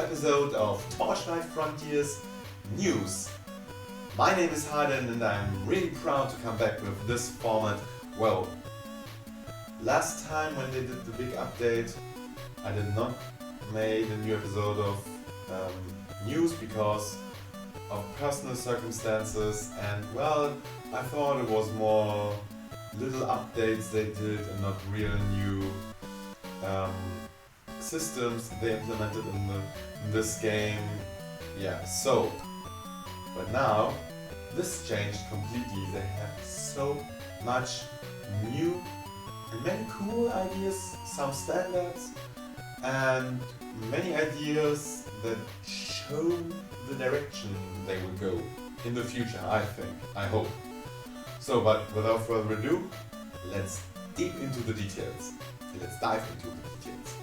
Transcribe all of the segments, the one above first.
episode of Torchlight Frontiers News. My name is Hayden and I'm really proud to come back with this format. Well, last time when they did the big update, I did not make a new episode of news because of personal circumstances, and well, I thought it was more little updates they did and not real new systems they implemented in this game. Yeah, so, but now this changed completely. They have so much new and many cool ideas, some standards, and many ideas that show the direction they will go in the future, I think, I hope. So, but without further ado, let's deep into the details. Let's dive into the details.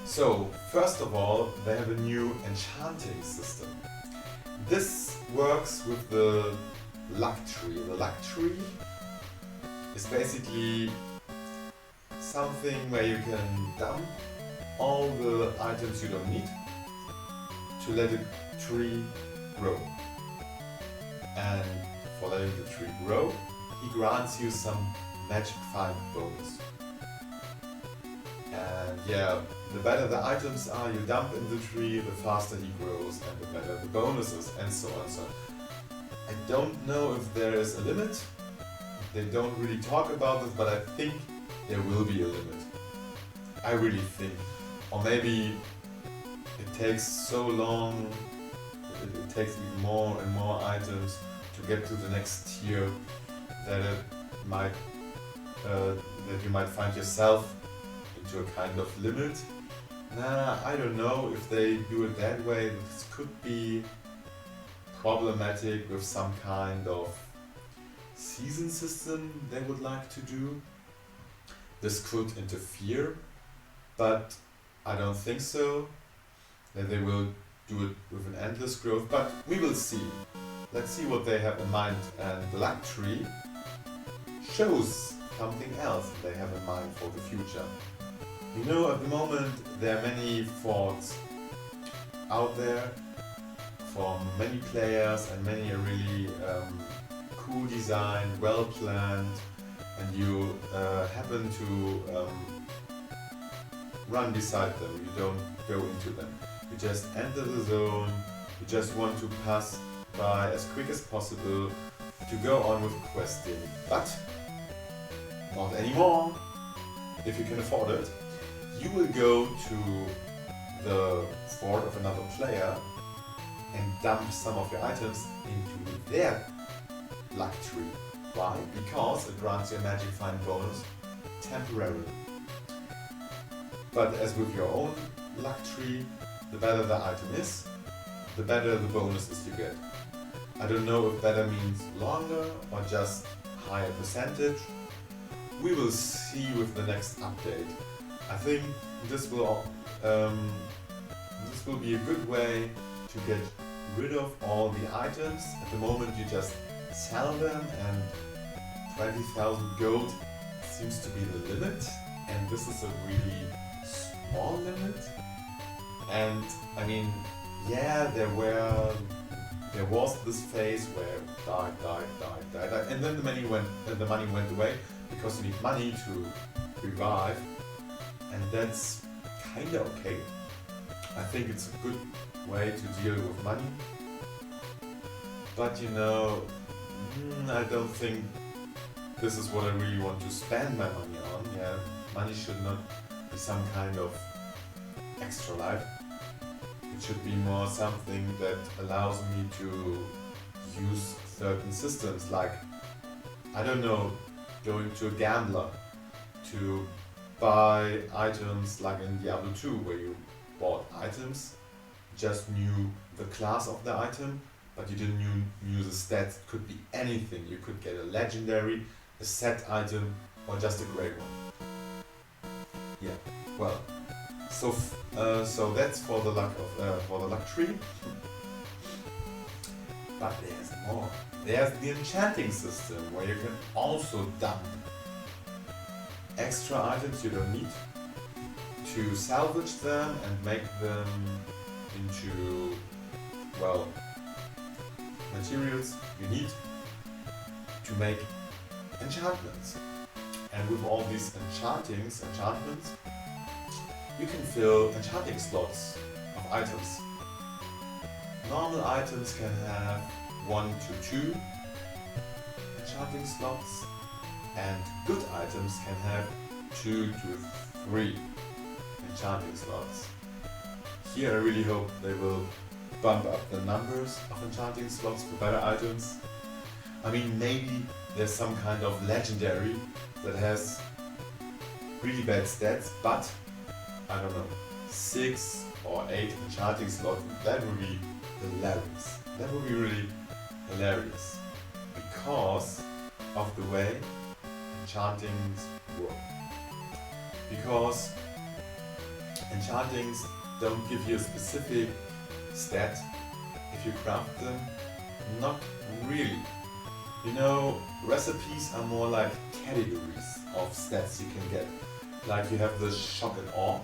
So, first of all, they have a new enchanting system. This works with the luck tree. The luck tree is basically something where you can dump all the items you don't need to let the tree grow. And for letting the tree grow, he grants you some magic find bonus. And yeah, the better the items are you dump in the tree, the faster he grows and the better the bonuses, and so on. So I don't know if there is a limit. They don't really talk about this, but I think there will be a limit. I really think. Or maybe it takes so long, it takes even more and more items to get to the next tier that it might that you might find yourself into a kind of limit. I don't know if they do it that way. This could be problematic with some kind of season system they would like to do. This could interfere, but I don't think so, that they will do it with an endless growth, but we will see. Let's see what they have in mind, and the luck tree shows something else they have in mind for the future. You know, at the moment there are many thoughts out there from many players and many are really cool design, well planned, and you happen to run beside them, you don't go into them. You just enter the zone, you just want to pass by as quick as possible to go on with questing. But not anymore. If you can afford it, you will go to the fort of another player and dump some of your items into their luck tree. Why? Because it grants you a magic find bonus temporarily. But as with your own luck tree, the better the item is, the better the bonuses you get. I don't know if better means longer or just higher percentage. We will see with the next update. I think this will be a good way to get rid of all the items. At the moment you just sell them, and 20,000 gold seems to be the limit, and this is a really small limit. And I mean, yeah, there was this phase where died, and then the money went away because you need money to revive, and that's kinda okay. I think it's a good way to deal with money, but you know, I don't think this is what I really want to spend my money on. Yeah, money should not be some kind of extra life. It should be more something that allows me to use certain systems, like, I don't know, going to a gambler to buy items like in Diablo 2, where you bought items, just knew the class of the item, but you didn't knew the stats. It could be anything. You could get a legendary, a set item, or just a great one. Yeah, well, so that's for the luck tree. But there's more. There's the enchanting system, where you can also dump extra items you don't need to salvage them and make them into, well, materials you need to make enchantments. And with all these enchantments, you can fill enchanting slots of items. Normal items can have 1 to 2 enchanting slots, and good items can have 2 to 3 enchanting slots. Here I really hope they will bump up the numbers of enchanting slots for better items. I mean, maybe there's some kind of legendary that has really bad stats, but I don't know, 6 or 8 enchanting slots, that would be hilarious. That would be really hilarious because of the way enchantings work. Because enchantings don't give you a specific stat if you craft them, not really. You know, recipes are more like categories of stats you can get. Like you have the shock and awe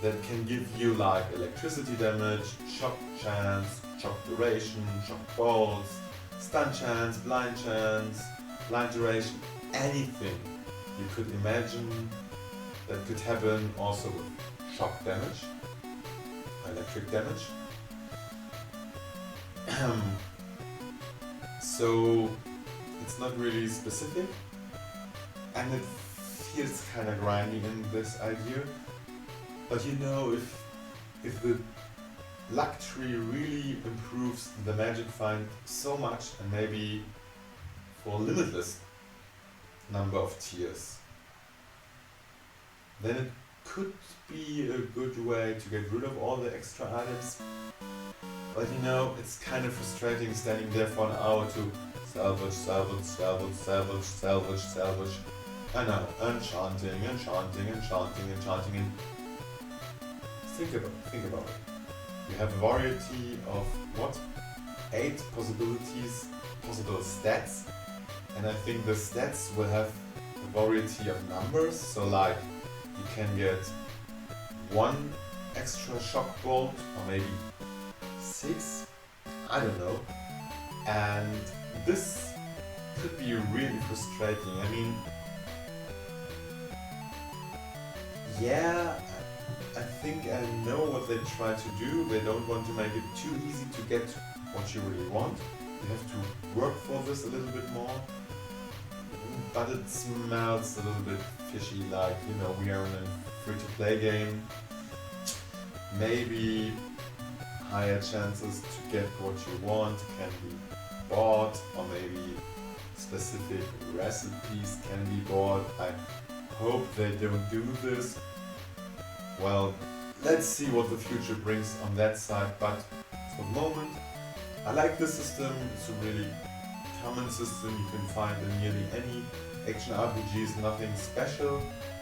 that can give you like electricity damage, shock chance, shock duration, shock bolts, stun chance, blind duration, anything you could imagine that could happen also with shock damage, electric damage. So it's not really specific and it feels kind of grindy in this idea. But you know, if the luck tree really improves the magic find so much, and maybe for a limitless number of tiers, then it could be a good way to get rid of all the extra items. But you know, it's kind of frustrating standing there for an hour to salvage. I know, enchanting. And think about it. You have a variety of 8 possible stats, and I think the stats will have a variety of numbers. So like you can get 1 extra shock bolt, or maybe 6, I don't know. And this could be really frustrating. I mean, yeah, I think I know what they try to do. They don't want to make it too easy to get what you really want. You have to work for this a little bit more. But it smells a little bit fishy, like, you know, we are in a free-to-play game. Maybe higher chances to get what you want can be bought, or maybe specific recipes can be bought. I hope they don't do this. Well, let's see what the future brings on that side, but for the moment, I like this system. It's a really common system you can find in nearly any action RPG. Nothing special.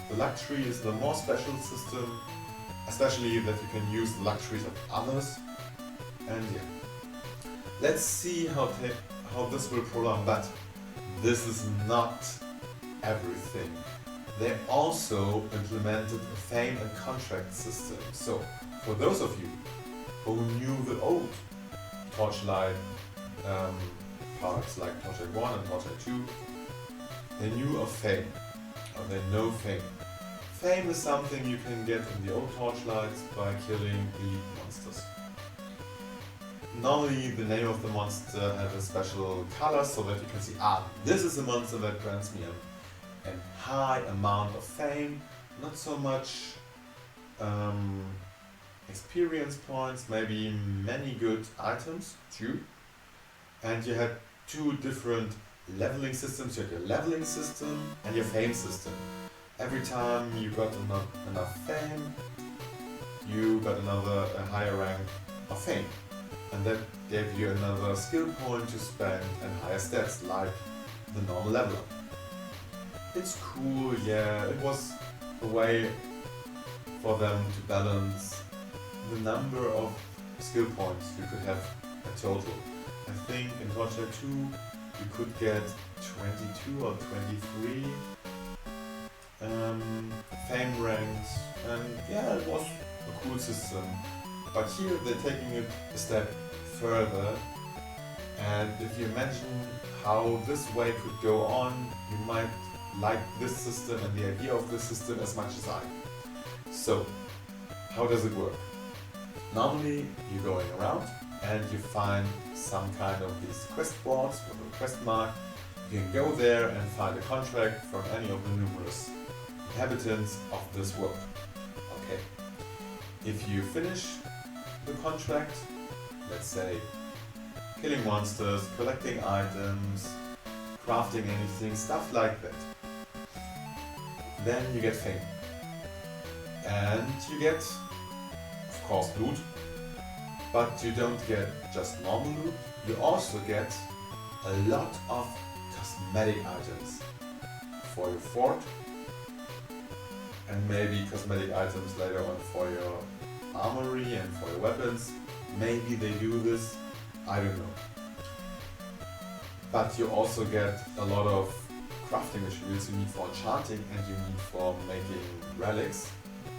The luck tree is the more special system, especially that you can use the luck trees of others. And yeah, let's see how this will prolong, but this is not everything. They also implemented a fame and contract system. So, for those of you who knew the old Torchlight parts like Torchlight 1 and Torchlight 2, they knew of fame, or they know fame. Fame is something you can get in the old Torchlights by killing elite monsters. Normally the name of the monster has a special color so that you can see, this is a monster that grants me a high amount of fame, not so much experience points, maybe many good items too. And you had 2 different leveling systems. You had your leveling system and your fame system. Every time you got enough fame, you got a higher rank of fame. And that gave you another skill point to spend and higher stats like the normal leveler. It's cool, yeah, it was a way for them to balance the number of skill points you could have a total. I think in Torchlight 2 you could get 22 or 23 fame ranks and yeah, it was a cool system. But here they're taking it a step further, and if you imagine how this way could go on, you might like this system and the idea of this system as much as I. So, how does it work? Normally, you're going around and you find some kind of these quest boards with a quest mark. You can go there and find a contract from any of the numerous inhabitants of this world. Okay. If you finish the contract, let's say killing monsters, collecting items, crafting anything, stuff like that, then you get fame. And you get, of course, loot, but you don't get just normal loot, you also get a lot of cosmetic items for your fort, and maybe cosmetic items later on for your armory and for your weapons. Maybe they do this, I don't know. But you also get a lot of crafting materials you need for enchanting and you need for making relics,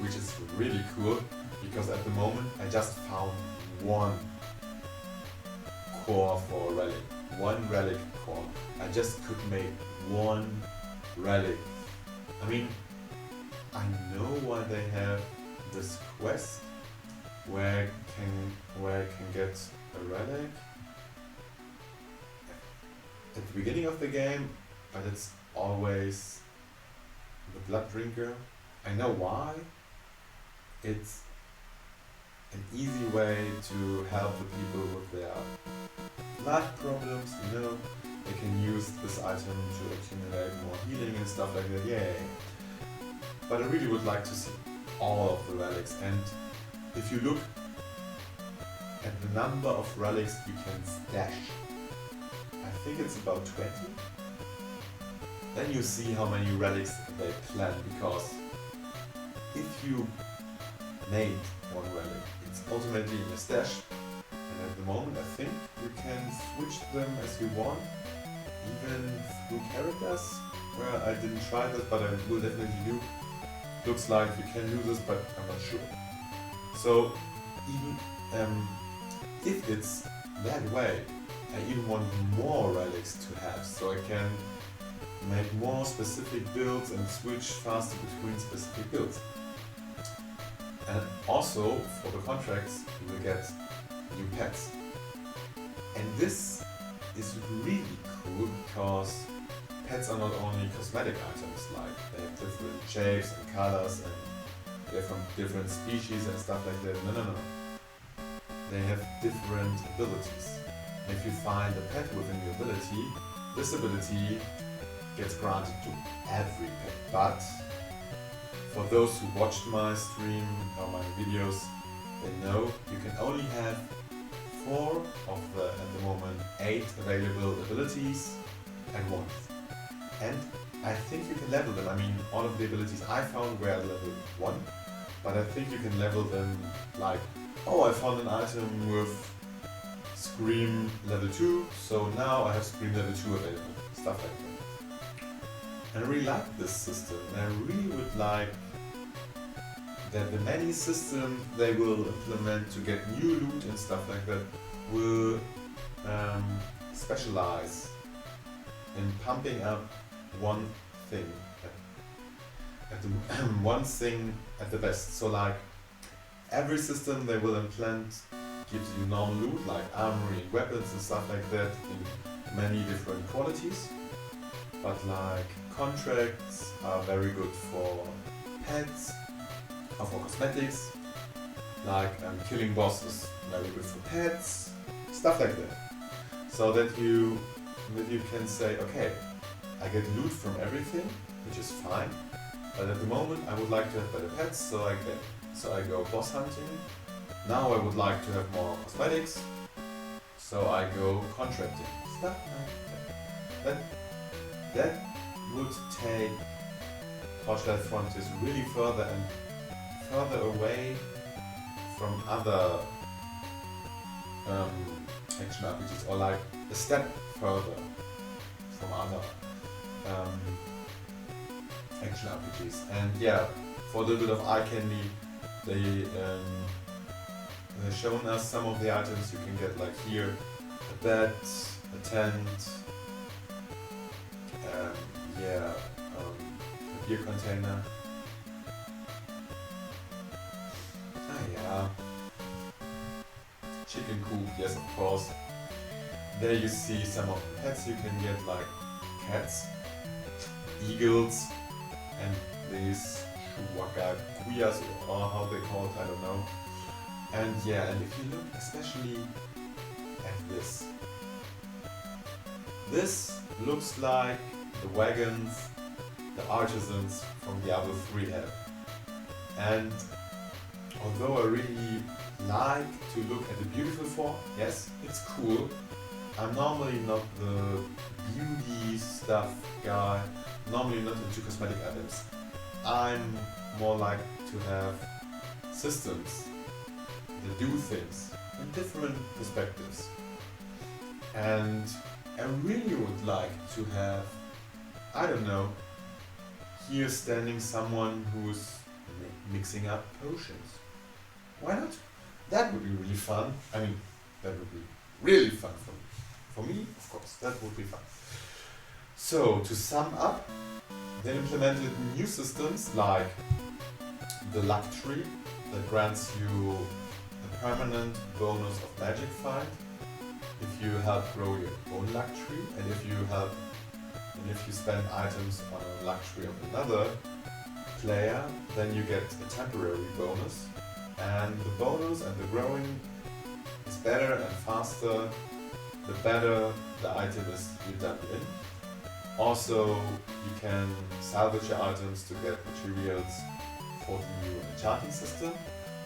which is really cool, because at the moment I just found one core for a relic, one relic core. I just could make one relic. I mean, I know why they have this quest where I can get a relic at the beginning of the game, but it's always the blood drinker. I know why. It's an easy way to help the people with their blood problems, you know. They can use this item to accumulate more healing and stuff like that, yay. But I really would like to see all of the relics, and if you look at the number of relics you can stash, I think it's about 20. Then you see how many relics they plan, because if you made one relic, it's ultimately in a stash, and at the moment I think you can switch them as you want, even through characters, where I didn't try this, but I will definitely do. Looks like you can do this, but I'm not sure. So even if it's that way, I even want more relics to have, so I can make more specific builds and switch faster between specific builds. And also, for the contracts, you will get new pets. And this is really cool, because pets are not only cosmetic items, like they have different shapes and colors and they're from different species and stuff like that. No. They have different abilities. And if you find a pet with a new ability, this ability gets granted to every pet. But for those who watched my stream or my videos, they know you can only have 4 of the, at the moment, 8 available abilities at once. And I think you can level them. I mean, all of the abilities I found were at level 1, but I think you can level them like, oh, I found an item with Scream level 2, so now I have Scream level 2 available. Stuff like that. And I really like this system, and I really would like that the many systems they will implement to get new loot and stuff like that will specialize in pumping up one thing one thing at the best. So like every system they will implement gives you normal loot like armory and weapons and stuff like that in many different qualities, but like contracts are very good for pets or for cosmetics, like killing bosses very good for pets, stuff like that. So that you can say, okay, I get loot from everything, which is fine, but at the moment I would like to have better pets, so I go boss hunting. Now I would like to have more cosmetics, so I go contracting, stuff like that. That would take Torchlight Frontiers really further and further away from other action RPGs, or like a step further from other action RPGs. And yeah, for a little bit of eye candy, they've shown us some of the items you can get, like here, a bed, a tent, a beer container. Chicken coop, yes of course. There you see some of the pets you can get, like cats, eagles, and these kuyas, or how they call it, I don't know. And yeah, and if you look especially at this. This looks like the wagons the artisans from Diablo 3 have. And although I really like to look at the beautiful form, yes, it's cool. I'm normally not the beauty stuff guy, normally not into cosmetic items. I'm more like to have systems that do things in different perspectives. And I really would like to have, I don't know, here standing someone who's mixing up potions. Why not? That would be really fun. I mean, that would be really fun for me. For me, of course, that would be fun. So, to sum up, they implemented new systems like the luck tree that grants you a permanent bonus of magic find if you help grow your own luck tree, and if you spend items on a luck tree of another player, then you get a temporary bonus. And the bonus and the growing is better and faster the better the item is you dump in. Also, you can salvage your items to get materials for the new enchanting system,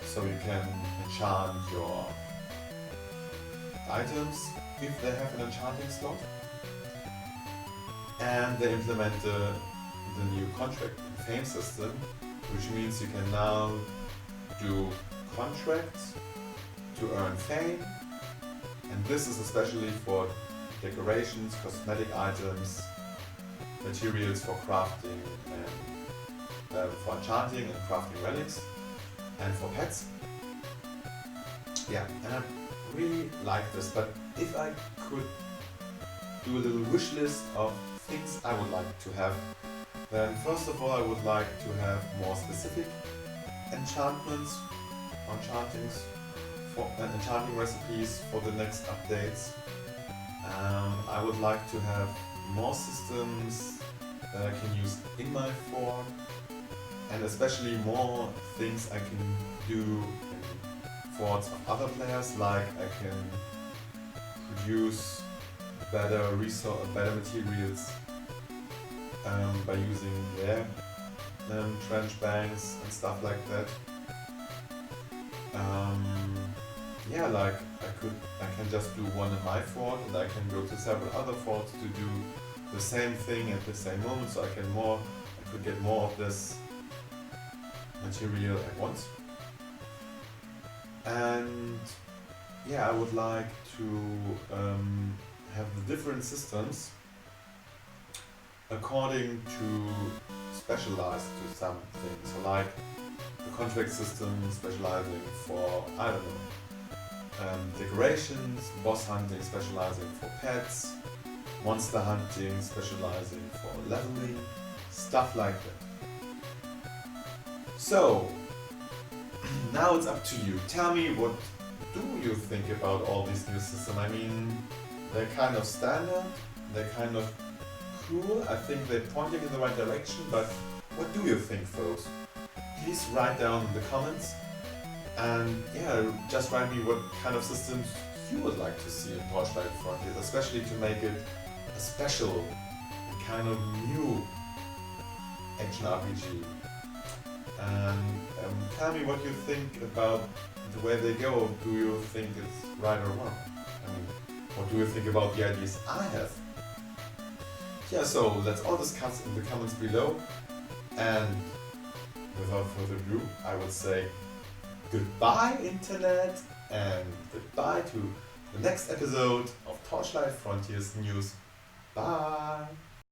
so you can enchant your items if they have an enchanting slot. And they implemented the new contract and fame system, which means you can now do contracts to earn fame, and this is especially for decorations, cosmetic items, materials for crafting and for enchanting and crafting relics, and for pets. Yeah, and I really like this, but if I could do a little wish list of things I would like to have, then first of all I would like to have more specific enchantments, enchanting recipes for the next updates. I would like to have more systems that I can use in my fort, and especially more things I can do in forts of other players, like I can produce better materials by using their trench banks and stuff like that. Yeah, like I can just do one in my fort, and I can go to several other forts to do the same thing at the same moment, so I could get more of this material at once. And yeah, I would like to have the different systems according to specialized to something. So like the contract system specializing for, I don't know, decorations, boss hunting specializing for pets, monster hunting specializing for leveling, stuff like that. So, now it's up to you. Tell me, what do you think about all these new systems? I mean, they're kind of standard, they're kind of cool, I think they're pointing in the right direction, but what do you think, folks? Please write down in the comments, and yeah, just write me what kind of systems you would like to see in Torchlight Frontiers, especially to make it a special and kind of new action RPG. And tell me what you think about the way they go. Do you think it's right or wrong? I mean, what do you think about the ideas I have? Yeah, so let's all discuss in the comments below. And without further ado, I would say goodbye, Internet, and goodbye to the next episode of Torchlight Frontiers News. Bye!